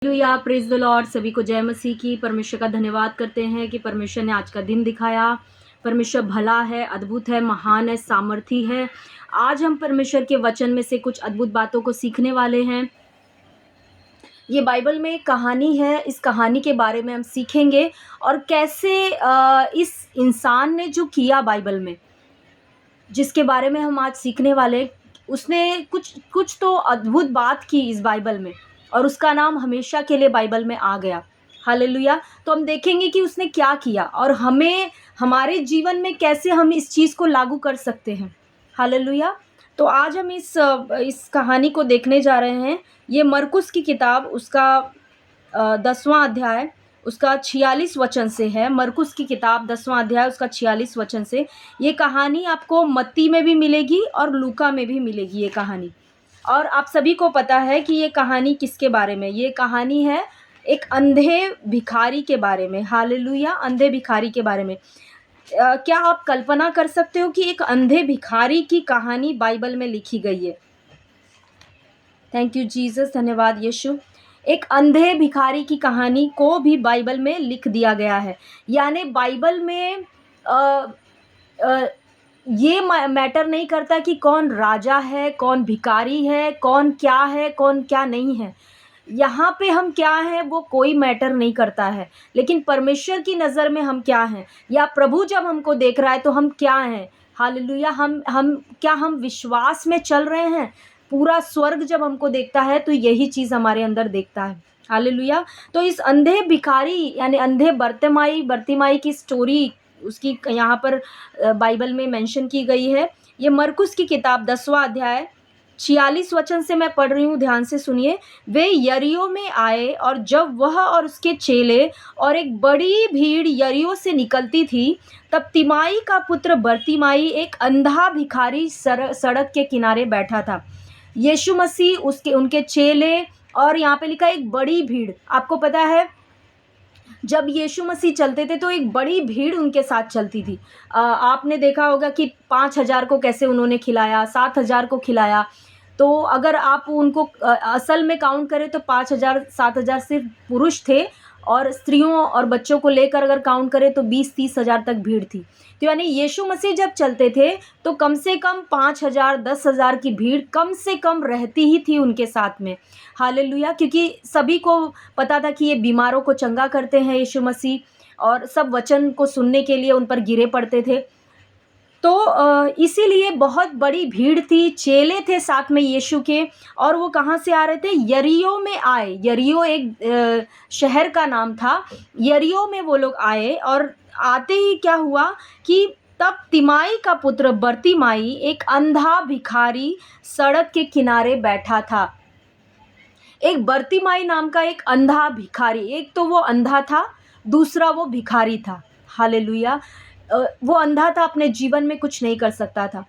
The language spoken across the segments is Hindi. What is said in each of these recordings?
Hallelujah, praise the Lord. सभी को जय मसीह की। परमेश्वर का धन्यवाद करते हैं कि परमेश्वर ने आज का दिन दिखाया। परमेश्वर भला है, अद्भुत है, महान है, सामर्थी है। आज हम परमेश्वर के वचन में से कुछ अद्भुत बातों को सीखने वाले हैं। ये बाइबल में एक कहानी है, इस कहानी के बारे में हम सीखेंगे और कैसे इस इंसान ने जो किया बाइबल में, जिसके बारे में हम आज सीखने वाले, उसने कुछ कुछ तो अद्भुत बात की इस बाइबल में और उसका नाम हमेशा के लिए बाइबल में आ गया। हालेलुया। तो हम देखेंगे कि उसने क्या किया और हमें हमारे जीवन में कैसे हम इस चीज़ को लागू कर सकते हैं। हालेलुया। तो आज हम इस कहानी को देखने जा रहे हैं। ये मरकुस की किताब, उसका 10वां अध्याय, उसका 46 वचन से है। मरकुस की किताब 10वां अध्याय, उसका 46 वचन से। ये कहानी आपको मत्ती में भी मिलेगी और लूका में भी मिलेगी ये कहानी। और आप सभी को पता है कि ये कहानी किसके बारे में? ये कहानी है एक अंधे भिखारी के बारे में। हालेलुया। अंधे भिखारी के बारे में। क्या आप कल्पना कर सकते हो कि एक अंधे भिखारी की कहानी बाइबल में लिखी गई है? थैंक यू जीसस, धन्यवाद यीशु। एक अंधे भिखारी की कहानी को भी बाइबल में लिख दिया गया है। यानी बाइबल में ये मैटर नहीं करता कि कौन राजा है, कौन भिखारी है, कौन क्या नहीं है। यहाँ पे हम क्या हैं वो कोई मैटर नहीं करता है, लेकिन परमेश्वर की नज़र में हम क्या हैं, या प्रभु जब हमको देख रहा है तो हम क्या हैं। हालेलुया। हम विश्वास में चल रहे हैं। पूरा स्वर्ग जब हमको देखता है तो यही चीज़ हमारे अंदर देखता है। हालेलुया। तो इस अंधे भिखारी यानी अंधे बर्तिमाई की स्टोरी उसकी यहाँ पर बाइबल में मेंशन की गई है। ये मरकुस की किताब 10वां अध्याय 46 वचन से मैं पढ़ रही हूँ, ध्यान से सुनिए। वे यरीहो में आए और जब वह और उसके चेले और एक बड़ी भीड़ यरीहो से निकलती थी, तब तिमाई का पुत्र बर्तिमाई एक अंधा भिखारी सड़क के किनारे बैठा था। यीशु मसीह, उनके चेले और यहाँ पे लिखा एक बड़ी भीड़। आपको पता है जब यीशु मसीह चलते थे तो एक बड़ी भीड़ उनके साथ चलती थी। आपने देखा होगा कि 5,000 को कैसे उन्होंने खिलाया, 7,000 को खिलाया। तो अगर आप उनको असल में काउंट करें तो 5,000 7,000 सिर्फ पुरुष थे और स्त्रियों और बच्चों को लेकर अगर काउंट करें तो 20-30 हज़ार तक भीड़ थी। तो यानी यीशु मसीह जब चलते थे तो कम से कम 5,000 10,000 की भीड़ कम से कम रहती ही थी उनके साथ में। हालेलुया। क्योंकि सभी को पता था कि ये बीमारों को चंगा करते हैं यीशु मसीह, और सब वचन को सुनने के लिए उन पर गिरे पड़ते थे। तो इसीलिए बहुत बड़ी भीड़ थी, चेले थे साथ में यीशु के, और वो कहाँ से आ रहे थे? यरीहो में आए। यरीहो एक शहर का नाम था। यरीहो में वो लोग आए और आते ही क्या हुआ कि तब तिमाई का पुत्र बर्तिमाई एक अंधा भिखारी सड़क के किनारे बैठा था। एक बर्तिमाई नाम का एक अंधा भिखारी, एक तो वो अंधा था, दूसरा वो भिखारी था। हालेलुया। वो अंधा था, अपने जीवन में कुछ नहीं कर सकता था,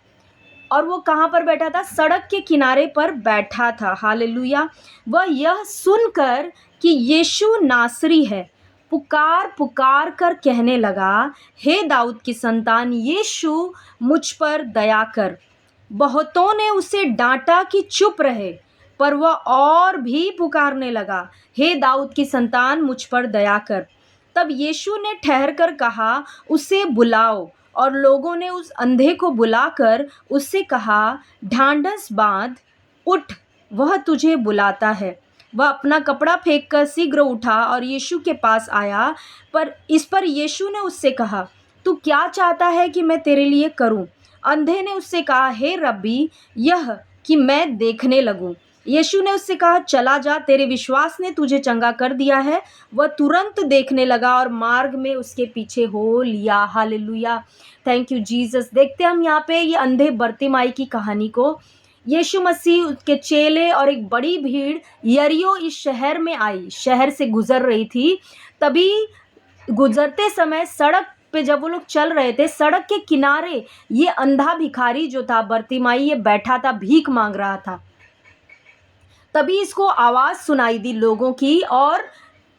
और वो कहाँ पर बैठा था? सड़क के किनारे पर बैठा था। हालेलुया। वह यह सुनकर कि यीशु नासरी है, पुकार पुकार कर कहने लगा, हे दाऊद की संतान यीशु, मुझ पर दया कर। बहुतों ने उसे डांटा कि चुप रहे, पर वह और भी पुकारने लगा, हे दाऊद की संतान मुझ पर दया कर। तब यीशु ने ठहर कर कहा, उसे बुलाओ। और लोगों ने उस अंधे को बुलाकर उससे कहा, ढांढस बांध, उठ, वह तुझे बुलाता है। वह अपना कपड़ा फेंककर शीघ्र उठा और यीशु के पास आया। पर यीशु ने उससे कहा, तू क्या चाहता है कि मैं तेरे लिए करूं? अंधे ने उससे कहा, हे रब्बी, यह कि मैं देखने लगूं। यीशु ने उससे कहा, चला जा, तेरे विश्वास ने तुझे चंगा कर दिया है। वह तुरंत देखने लगा और मार्ग में उसके पीछे हो लिया। हालेलुया। Thank you Jesus. देखते हम यहाँ पे ये अंधे बर्तिमाई की कहानी को। यीशु मसीह, उसके चेले और एक बड़ी भीड़ यरीहो इस शहर में आई, शहर से गुजर रही थी। तभी गुजरते समय सड़क पे जब वो लोग चल रहे थे, सड़क के किनारे ये अंधा भिखारी जो था बर्तिमाई, ये बैठा था, भीख मांग रहा था। तभी इसको आवाज़ सुनाई दी लोगों की, और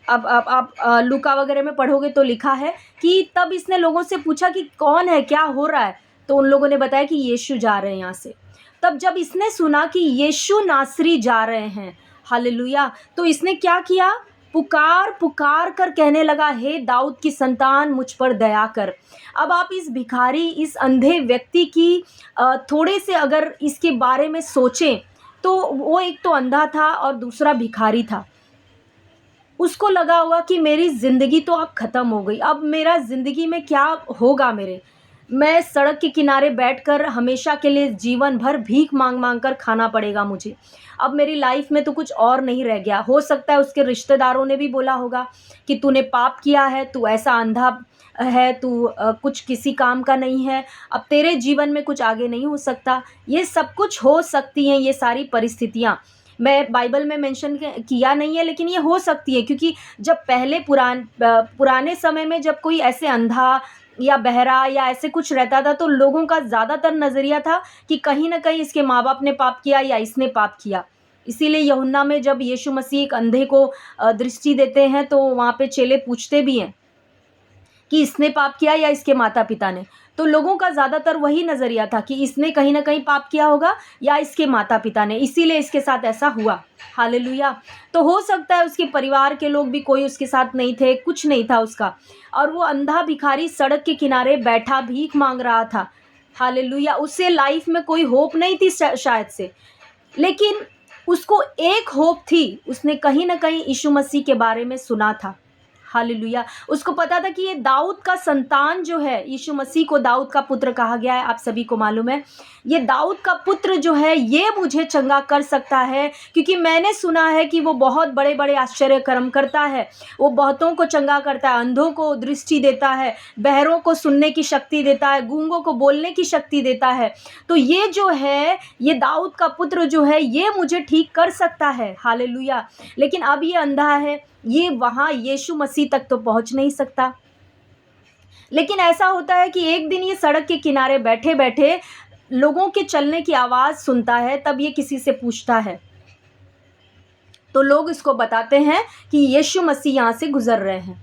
अब आप लूका वगैरह में पढ़ोगे तो लिखा है कि तब इसने लोगों से पूछा कि कौन है, क्या हो रहा है? तो उन लोगों ने बताया कि यीशु जा रहे हैं यहाँ से। तब जब इसने सुना कि यीशु नासरी जा रहे हैं, हालेलुया। तो इसने क्या किया, पुकार पुकार कर कहने लगा, हे दाऊद की संतान मुझ पर दया कर। अब आप इस भिखारी, इस अंधे व्यक्ति की थोड़े से अगर इसके बारे में सोचें, तो वो एक तो अंधा था और दूसरा भिखारी था। उसको लगा होगा कि मेरी ज़िंदगी तो अब ख़त्म हो गई, अब मेरा ज़िंदगी में क्या होगा मेरे? मैं सड़क के किनारे बैठकर हमेशा के लिए जीवन भर भीख माँग-माँग कर खाना पड़ेगा मुझे। अब मेरी लाइफ़ में तो कुछ और नहीं रह गया। हो सकता है उसके रिश्तेदारों ने भी बोला होगा कि तूने पाप किया है, तू ऐसा अंधा है, तू कुछ किसी काम का नहीं है, अब तेरे जीवन में कुछ आगे नहीं हो सकता। ये सब कुछ हो सकती हैं ये सारी परिस्थितियाँ। मैं बाइबल में मेंशन किया नहीं है, लेकिन ये हो सकती है, क्योंकि जब पहले पुराने समय में जब कोई ऐसे अंधा या बहरा या ऐसे कुछ रहता था, तो लोगों का ज़्यादातर नज़रिया था कि कहीं न कहीं इसके माँ-बाप ने पाप किया या इसने पाप किया। इसीलिए यूहन्ना में जब यीशु मसीह एक अंधे को दृष्टि देते हैं, तो वहाँ पे चेले पूछते भी हैं कि इसने पाप किया या इसके माता-पिता ने। तो लोगों का ज़्यादातर वही नज़रिया था कि इसने कहीं न कहीं पाप किया होगा या इसके माता-पिता ने, इसीलिए इसके साथ ऐसा हुआ। हालेलुया! तो हो सकता है उसके परिवार के लोग भी कोई उसके साथ नहीं थे, कुछ नहीं था उसका, और वो अंधा भिखारी सड़क के किनारे बैठा भीख माँग रहा था। हालेलुया! उसे लाइफ़ में कोई होप नहीं थी शायद से, लेकिन उसको एक होप थी, उसने कहीं न कहीं यीशु मसीह के बारे में सुना था। हालेलुया! उसको पता था कि ये दाऊद का संतान जो है, यीशु मसीह को दाऊद का पुत्र कहा गया है, आप सभी को मालूम है। ये दाऊद का पुत्र जो है, ये मुझे चंगा कर सकता है, क्योंकि मैंने सुना है कि वो बहुत बड़े-बड़े आश्चर्य कर्म करता है। वो बहुतों को चंगा करता है, अंधों को दृष्टि देता है, बहरों को सुनने की शक्ति देता है, गूंगों को बोलने की शक्ति देता है। तो ये जो है, ये दाऊद का पुत्र जो है, ये मुझे ठीक कर सकता है। हालेलुया! लेकिन अब ये अंधा है, ये वहाँ यीशु मसीह तक तो पहुँच नहीं सकता। लेकिन ऐसा होता है कि एक दिन ये सड़क के किनारे बैठे-बैठे लोगों के चलने की आवाज़ सुनता है, तब ये किसी से पूछता है। तो लोग इसको बताते हैं कि यीशु मसीह यहाँ से गुज़र रहे हैं।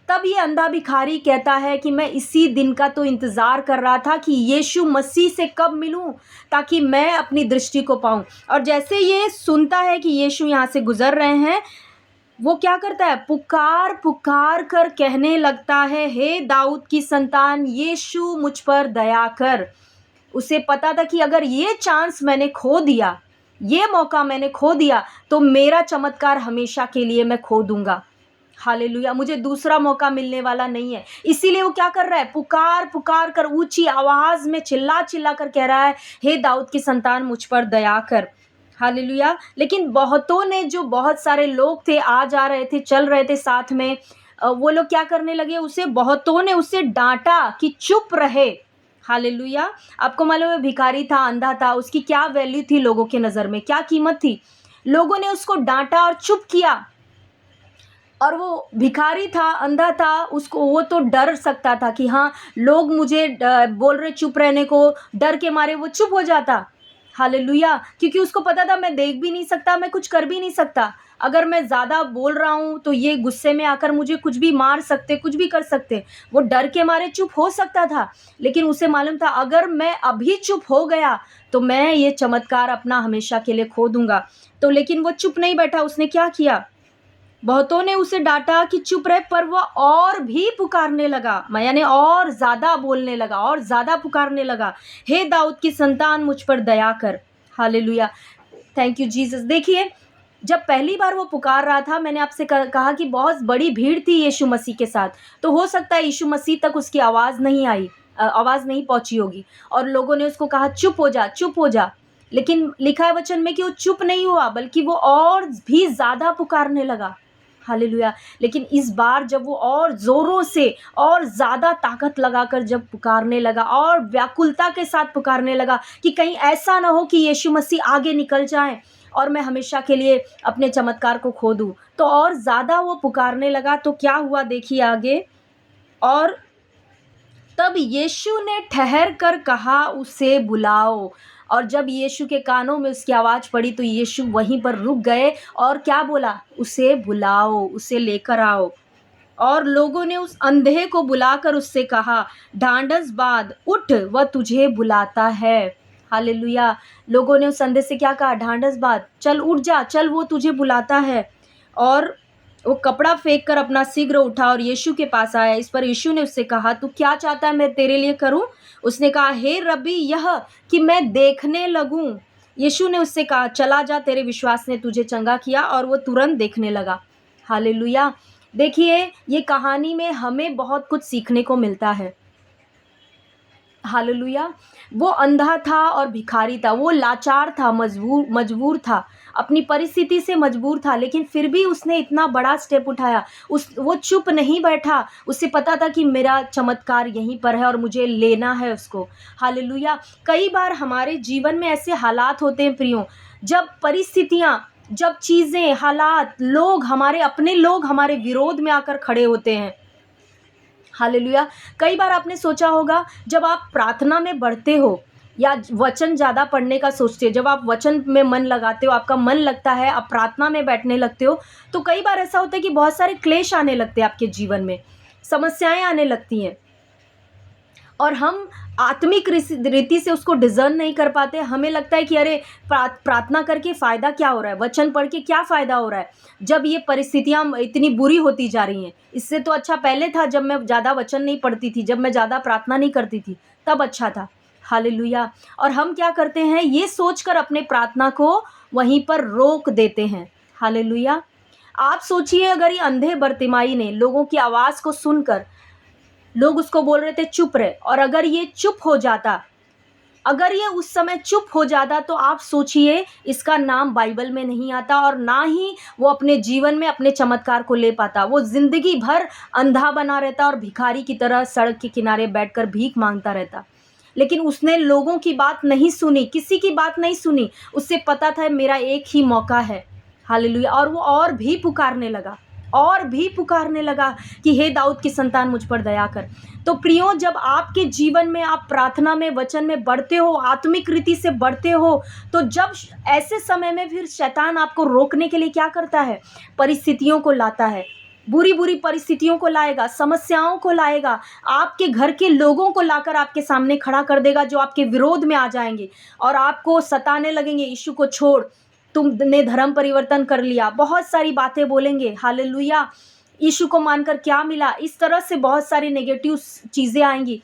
तब ये अंधा भिखारी कहता है कि मैं इसी दिन का तो इंतज़ार कर रहा था कि यीशु मसीह से कब मिलूं, ताकि मैं अपनी दृष्टि को पाऊं। और जैसे ये सुनता है कि यीशु यहाँ से गुज़र रहे हैं, वो क्या करता है, पुकार पुकार कर कहने लगता है, हे दाऊद की संतान यीशु मुझ पर दया कर। उसे पता था कि अगर ये चांस मैंने खो दिया, ये मौका मैंने खो दिया, तो मेरा चमत्कार हमेशा के लिए मैं खो दूंगा। हालेलुया! मुझे दूसरा मौका मिलने वाला नहीं है। इसीलिए वो क्या कर रहा है, पुकार पुकार कर ऊंची आवाज में चिल्ला चिल्ला कर कह रहा है, हे दाऊद की संतान मुझ पर दया कर। हालेलुया! लेकिन बहुतों ने, जो बहुत सारे लोग थे, आ जा रहे थे, चल रहे थे साथ में, वो लोग क्या करने लगे, बहुतों ने उसे डांटा कि चुप रहे। हालेलुया! आपको मालूम है, भिखारी था, अंधा था, उसकी क्या वैल्यू थी लोगों के नज़र में, क्या कीमत थी। लोगों ने उसको डांटा और चुप किया, और वो भिखारी था, अंधा था, उसको वो तो डर सकता था कि हाँ, लोग मुझे बोल रहे चुप रहने को, डर के मारे वो चुप हो जाता। हालेलुया! क्योंकि उसको पता था मैं देख भी नहीं सकता, मैं कुछ कर भी नहीं सकता। अगर मैं ज़्यादा बोल रहा हूँ तो ये गुस्से में आकर मुझे कुछ भी मार सकते, कुछ भी कर सकते। वो डर के मारे चुप हो सकता था, लेकिन उसे मालूम था अगर मैं अभी चुप हो गया तो मैं ये चमत्कार अपना हमेशा के लिए खो दूँगा। तो लेकिन वो चुप नहीं बैठा, उसने क्या किया? बहुतों ने उसे डांटा कि चुप रहे, पर वह और भी पुकारने लगा, यानी और ज़्यादा बोलने लगा, और ज़्यादा पुकारने लगा, हे दाऊद की संतान मुझ पर दया कर। हालेलुया! Thank you Jesus. देखिए, जब पहली बार वो पुकार रहा था, मैंने आपसे कहा कि बहुत बड़ी भीड़ थी यीशु मसीह के साथ, तो हो सकता है यीशु मसीह तक उसकी आवाज़ नहीं आई, आवाज़ नहीं पहुंची होगी, और लोगों ने उसको कहा चुप हो जा, चुप हो जा। लेकिन लिखा है वचन में कि वो चुप नहीं हुआ, बल्कि वो और भी ज़्यादा पुकारने लगा। हालेलुया! लेकिन इस बार जब वो और ज़ोरों से और ज़्यादा ताकत लगाकर जब पुकारने लगा, और व्याकुलता के साथ पुकारने लगा कि कहीं ऐसा ना हो कि यीशु मसीह आगे निकल जाएँ और मैं हमेशा के लिए अपने चमत्कार को खो दूँ। तो और ज़्यादा वो पुकारने लगा, तो क्या हुआ देखिए आगे, और तब यीशु ने ठहर कर कहा, उसे बुलाओ। और जब यीशु के कानों में उसकी आवाज़ पड़ी, तो यीशु वहीं पर रुक गए और क्या बोला, उसे बुलाओ, उसे लेकर आओ। और लोगों ने उस अंधे को बुलाकर उससे कहा, ढांढस बाँध, उठ, वह तुझे बुलाता है। हालेलुया। लोगों ने उस अंधे से क्या कहा? ढाँढस बात, चल उठ जा, चल वो तुझे बुलाता है। और वो कपड़ा फेंक कर अपना शीघ्र उठा और यीशु के पास आया। इस पर यीशु ने उससे कहा, तू क्या चाहता है मैं तेरे लिए करूं? उसने कहा, हे रब्बी, यह कि मैं देखने लगूं। यीशु ने उससे कहा, चला जा, तेरे विश्वास ने तुझे चंगा किया। और वो तुरंत देखने लगा। हालेलुया। देखिए, ये कहानी में हमें बहुत कुछ सीखने को मिलता है। हालेलुया। वो अंधा था और भिखारी था, वो लाचार था, मजबूर था, अपनी परिस्थिति से मजबूर था, लेकिन फिर भी उसने इतना बड़ा स्टेप उठाया। वो चुप नहीं बैठा, उसे पता था कि मेरा चमत्कार यहीं पर है और मुझे लेना है उसको। हालेलुया। कई बार हमारे जीवन में ऐसे हालात होते हैं प्रियो, जब परिस्थितियाँ, जब चीज़ें, हालात, लोग, हमारे अपने लोग हमारे विरोध में आकर खड़े होते हैं। हालेलुया। कई बार आपने सोचा होगा, जब आप प्रार्थना में बढ़ते हो या वचन ज़्यादा पढ़ने का सोचते हो, जब आप वचन में मन लगाते हो, आपका मन लगता है, आप प्रार्थना में बैठने लगते हो, तो कई बार ऐसा होता है कि बहुत सारे क्लेश आने लगते हैं आपके जीवन में, समस्याएं आने लगती हैं और हम आत्मिक रीति से उसको डिज़र्न नहीं कर पाते। हमें लगता है कि अरे, प्रार्थना करके फ़ायदा क्या हो रहा है, वचन पढ़ के क्या फ़ायदा हो रहा है, जब ये परिस्थितियाँ इतनी बुरी होती जा रही हैं। इससे तो अच्छा पहले था, जब मैं ज़्यादा वचन नहीं पढ़ती थी, जब मैं ज़्यादा प्रार्थना नहीं करती थी, तब अच्छा था। हालेलुया। और हम क्या करते हैं, ये सोचकर अपने प्रार्थना को वहीं पर रोक देते हैं। हालेलुया। आप सोचिए, अगर ये अंधे बरतिमाई ने लोगों की आवाज़ को सुनकर, लोग उसको बोल रहे थे चुप रहे, और अगर ये चुप हो जाता, अगर ये उस समय चुप हो जाता, तो आप सोचिए, इसका नाम बाइबल में नहीं आता और ना ही वो अपने जीवन में अपने चमत्कार को ले पाता। वो ज़िंदगी भर अंधा बना रहता और भिखारी की तरह सड़क के किनारे बैठकर भीख मांगता रहता। लेकिन उसने लोगों की बात नहीं सुनी, किसी की बात नहीं सुनी। उसे पता था मेरा एक ही मौका है। हालेलुया। और वो और भी पुकारने लगा, और भी पुकारने लगा कि हे दाऊद की संतान, मुझ पर दया कर। तो प्रियो, जब आपके जीवन में आप प्रार्थना में, वचन में बढ़ते हो, आत्मिक रीति से बढ़ते हो, तो जब ऐसे समय में फिर शैतान आपको रोकने के लिए क्या करता है? परिस्थितियों को लाता है, बुरी बुरी परिस्थितियों को लाएगा, समस्याओं को लाएगा, आपके घर के लोगों को लाकर आपके सामने खड़ा कर देगा, जो आपके विरोध में आ जाएंगे और आपको सताने लगेंगे, यीशु को छोड़, तुमने धर्म परिवर्तन कर लिया, बहुत सारी बातें बोलेंगे। हालेलुया। यीशु को मानकर क्या मिला, इस तरह से बहुत सारी नेगेटिव चीज़ें आएंगी।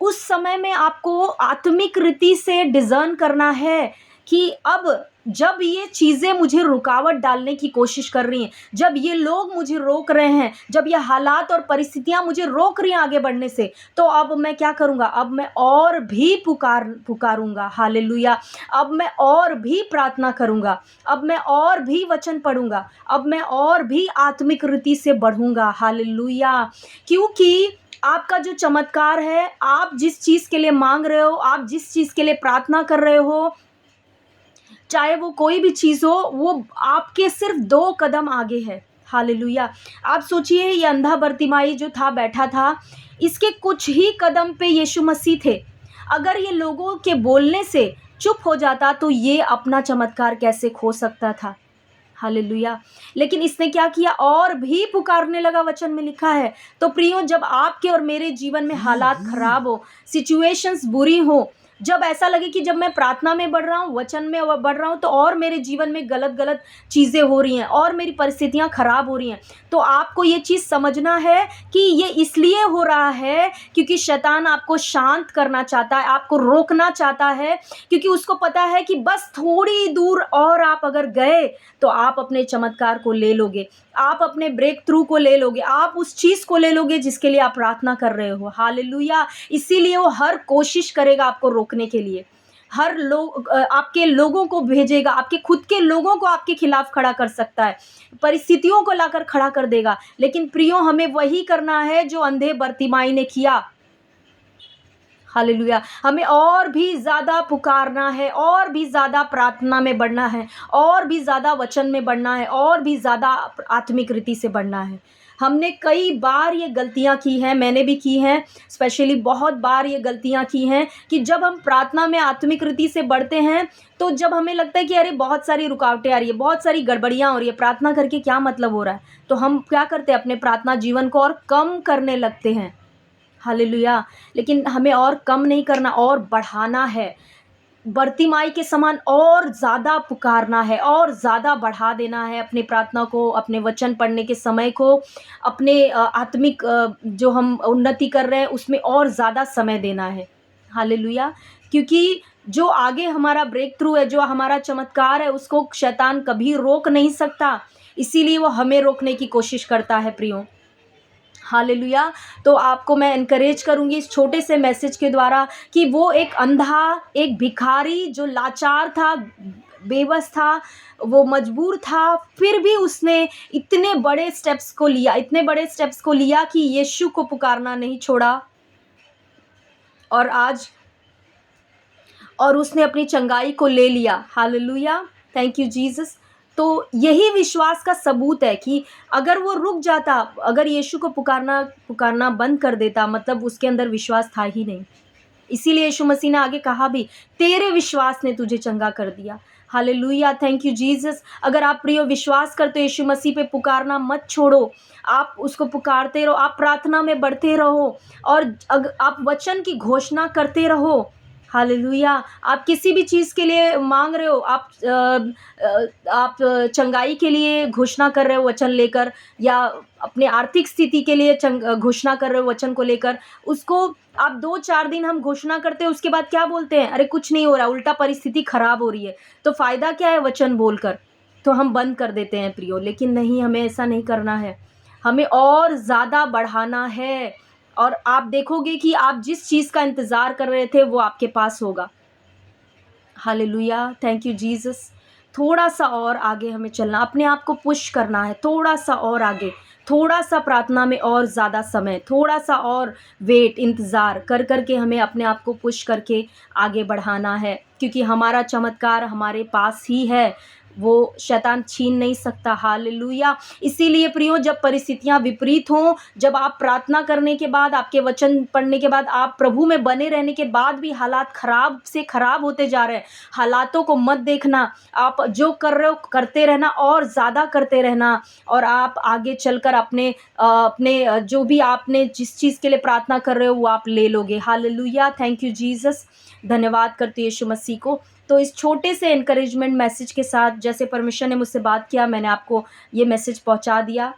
उस समय में आपको आत्मिक रीति से डिज़र्न करना है कि अब जब ये चीज़ें मुझे रुकावट डालने की कोशिश कर रही हैं, जब ये लोग मुझे रोक रहे हैं, जब ये हालात और परिस्थितियाँ मुझे रोक रही हैं आगे बढ़ने से, तो अब मैं क्या करूँगा? अब मैं और भी पुकारूँगा। हालेलुया। अब मैं और भी प्रार्थना करूँगा, अब मैं और भी वचन पढ़ूँगा, अब मैं और भी आत्मिक रीति से बढ़ूँगा। हालेलुया। क्योंकि आपका जो चमत्कार है, आप जिस चीज़ के लिए मांग रहे हो, आप जिस चीज़ के लिए प्रार्थना कर रहे हो, चाहे वो कोई भी चीज़ हो, वो आपके सिर्फ 2 कदम आगे है। हालेलुया। आप सोचिए, ये अंधा बरतिमाई जो था, बैठा था, इसके कुछ ही कदम पे यीशु मसीह थे। अगर ये लोगों के बोलने से चुप हो जाता, तो ये अपना चमत्कार कैसे खो सकता था। हालेलुया। लेकिन इसने क्या किया? और भी पुकारने लगा, वचन में लिखा है। तो प्रियो, जब आपके और मेरे जीवन में हालात खराब हो, सिचुएशंस बुरी हो, जब ऐसा लगे कि जब मैं प्रार्थना में बढ़ रहा हूँ, वचन में बढ़ रहा हूँ, तो और मेरे जीवन में गलत गलत चीज़ें हो रही हैं और मेरी परिस्थितियाँ खराब हो रही हैं, तो आपको ये चीज़ समझना है कि ये इसलिए हो रहा है क्योंकि शैतान आपको शांत करना चाहता है, आपको रोकना चाहता है, क्योंकि उसको पता है कि बस थोड़ी दूर और आप अगर गए, तो आप अपने चमत्कार को ले लोगे, आप अपने ब्रेक थ्रू को ले लोगे, आप उस चीज़ को ले लोगे जिसके लिए आप प्रार्थना कर रहे हो। हालेलुया। इसीलिए वो हर कोशिश करेगा आपको रोकने के लिए, हर लोग आपके लोगों को भेजेगा, आपके खुद के लोगों को आपके खिलाफ खड़ा कर सकता है, परिस्थितियों को लाकर खड़ा कर देगा। लेकिन प्रियो, हमें वही करना है जो अंधे बरतिमाई ने किया। हालेलुया। हमें और भी ज़्यादा पुकारना है, और भी ज़्यादा प्रार्थना में बढ़ना है, और भी ज़्यादा वचन में बढ़ना है, और भी ज़्यादा आत्मिक रीति से बढ़ना है। हमने कई बार ये गलतियाँ की हैं, मैंने भी की हैं, स्पेशली बहुत बार ये गलतियाँ की हैं कि जब हम प्रार्थना में आत्मिक रीति से बढ़ते हैं, तो जब हमें लगता है कि अरे, बहुत सारी रुकावटें आ रही है, बहुत सारी गड़बड़ियाँ हो रही है, प्रार्थना करके क्या मतलब हो रहा है, तो हम क्या करते हैं? अपने प्रार्थना जीवन को और कम करने लगते हैं। हालेलुया। लेकिन हमें और कम नहीं करना, और बढ़ाना है। बर्तिमाई के समान और ज़्यादा पुकारना है और ज़्यादा बढ़ा देना है अपनी प्रार्थना को, अपने वचन पढ़ने के समय को, अपने आत्मिक जो हम उन्नति कर रहे हैं उसमें और ज़्यादा समय देना है। हालेलुया! क्योंकि जो आगे हमारा ब्रेक थ्रू है, जो हमारा चमत्कार है, उसको शैतान कभी रोक नहीं सकता, इसीलिए वो हमें रोकने की कोशिश करता है प्रियो। हालेलुया! तो आपको मैं एनकरेज करूँगी इस छोटे से मैसेज के द्वारा कि वो एक अंधा, एक भिखारी जो लाचार था, बेबस था, वो मजबूर था, फिर भी उसने इतने बड़े स्टेप्स को लिया, इतने बड़े स्टेप्स को लिया कि यीशु को पुकारना नहीं छोड़ा और आज और उसने अपनी चंगाई को ले लिया। हालेलुया! Thank you Jesus. तो यही विश्वास का सबूत है कि अगर वो रुक जाता, अगर यीशु को पुकारना बंद कर देता, मतलब उसके अंदर विश्वास था ही नहीं। इसीलिए यीशु मसीह ने आगे कहा भी, तेरे विश्वास ने तुझे चंगा कर दिया। हालेलुया! Thank you Jesus. अगर आप प्रिय विश्वास करते हो यीशु मसीह पे, पुकारना मत छोड़ो, आप उसको पुकारते रहो, आप प्रार्थना में बढ़ते रहो और आप वचन की घोषणा करते रहो। हालेलुया! आप किसी भी चीज़ के लिए मांग रहे हो, आप चंगाई के लिए घोषणा कर रहे हो वचन लेकर, या अपने आर्थिक स्थिति के लिए घोषणा कर रहे हो वचन को लेकर, उसको आप 2-4 दिन हम घोषणा करते हैं, उसके बाद क्या बोलते हैं, अरे कुछ नहीं हो रहा, उल्टा परिस्थिति खराब हो रही है, तो फ़ायदा क्या है वचन बोलकर? तो हम बंद कर देते हैं प्रियो। लेकिन नहीं, हमें ऐसा नहीं करना है, हमें और ज़्यादा बढ़ाना है और आप देखोगे कि आप जिस चीज़ का इंतज़ार कर रहे थे वो आपके पास होगा। हालेलुया! Thank you Jesus. थोड़ा-सा और आगे हमें चलना, अपने आप को पुश करना है, थोड़ा-सा और आगे, थोड़ा-सा प्रार्थना में और ज़्यादा समय, थोड़ा-सा और वेट, इंतज़ार कर के हमें अपने आप को पुश करके आगे बढ़ाना है, क्योंकि हमारा चमत्कार हमारे पास ही है, वो शैतान छीन नहीं सकता। हालेलुया! इसीलिए प्रियो, जब परिस्थितियाँ विपरीत हों, जब आप प्रार्थना करने के बाद, आपके वचन पढ़ने के बाद, आप प्रभु में बने रहने के बाद भी हालात खराब से खराब होते जा रहे हैं, हालातों को मत देखना, आप जो कर रहे हो करते रहना और ज़्यादा करते रहना और आप आगे चलकर अपने जो भी आपने जिस चीज़ के लिए प्रार्थना कर रहे हो वो आप ले लोगे। हालेलुया! Thank you Jesus. धन्यवाद करती हूँ यीशु मसीह को। तो इस छोटे से एनकरेजमेंट मैसेज के साथ, जैसे परमेश्वर ने मुझसे बात किया, मैंने आपको ये मैसेज पहुंचा दिया।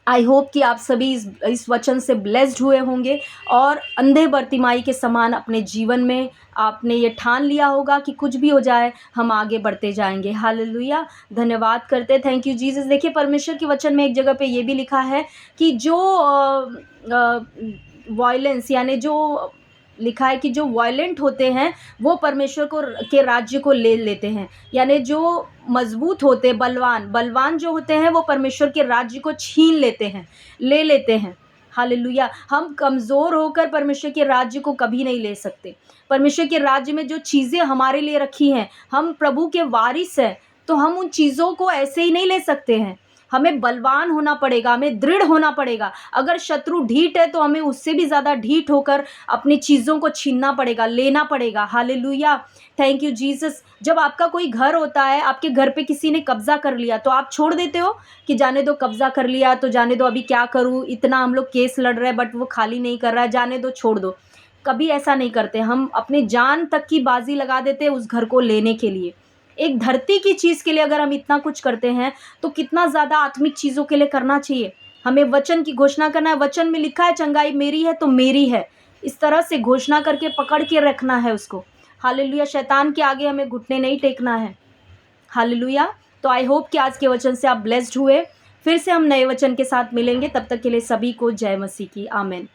आई होप कि आप सभी इस वचन से ब्लेस्ड हुए होंगे और अंधे बर्तिमाई के समान अपने जीवन में आपने ये ठान लिया होगा कि कुछ भी हो जाए हम आगे बढ़ते जाएंगे। हालेलुया! धन्यवाद करते, थैंक यू जीसस। देखिए, परमेश्वर के वचन में एक जगह पे ये भी लिखा है कि जो वायलेंस, यानी जो लिखा है कि जो वायलेंट होते हैं वो परमेश्वर के राज्य को ले लेते हैं, यानी जो मजबूत होते, बलवान जो होते हैं वो परमेश्वर के राज्य को छीन लेते हैं, ले लेते हैं। हालेलुया! हम कमज़ोर होकर परमेश्वर के राज्य को कभी नहीं ले सकते। परमेश्वर के राज्य में जो चीज़ें हमारे लिए रखी हैं, हम प्रभु के वारिस हैं, तो हम उन चीज़ों को ऐसे ही नहीं ले सकते हैं। हमें बलवान होना पड़ेगा, हमें दृढ़ होना पड़ेगा। अगर शत्रु ढीठ है तो हमें उससे भी ज़्यादा ढीठ होकर अपनी चीज़ों को छीनना पड़ेगा, लेना पड़ेगा। हालेलुया! Thank you Jesus. जब आपका कोई घर होता है, आपके घर पे किसी ने कब्ज़ा कर लिया, तो आप छोड़ देते हो कि जाने दो, कब्ज़ा कर लिया तो जाने दो, अभी क्या करूँ, इतना हम लोग केस लड़ रहे हैं बट वो खाली नहीं कर रहा है, जाने दो, छोड़ दो। कभी ऐसा नहीं करते, हम अपनी जान तक की बाजी लगा देते हैं उस घर को लेने के लिए। एक धरती की चीज़ के लिए अगर हम इतना कुछ करते हैं तो कितना ज़्यादा आत्मिक चीज़ों के लिए करना चाहिए। हमें वचन की घोषणा करना है, वचन में लिखा है चंगाई मेरी है तो मेरी है, इस तरह से घोषणा करके पकड़ के रखना है उसको। हालेलुया! शैतान के आगे हमें घुटने नहीं टेकना है। हालेलुया! तो आई होप कि आज के वचन से आप ब्लेस्ड हुए। फिर से हम नए वचन के साथ मिलेंगे, तब तक के लिए सभी को जय मसीह की। आमीन।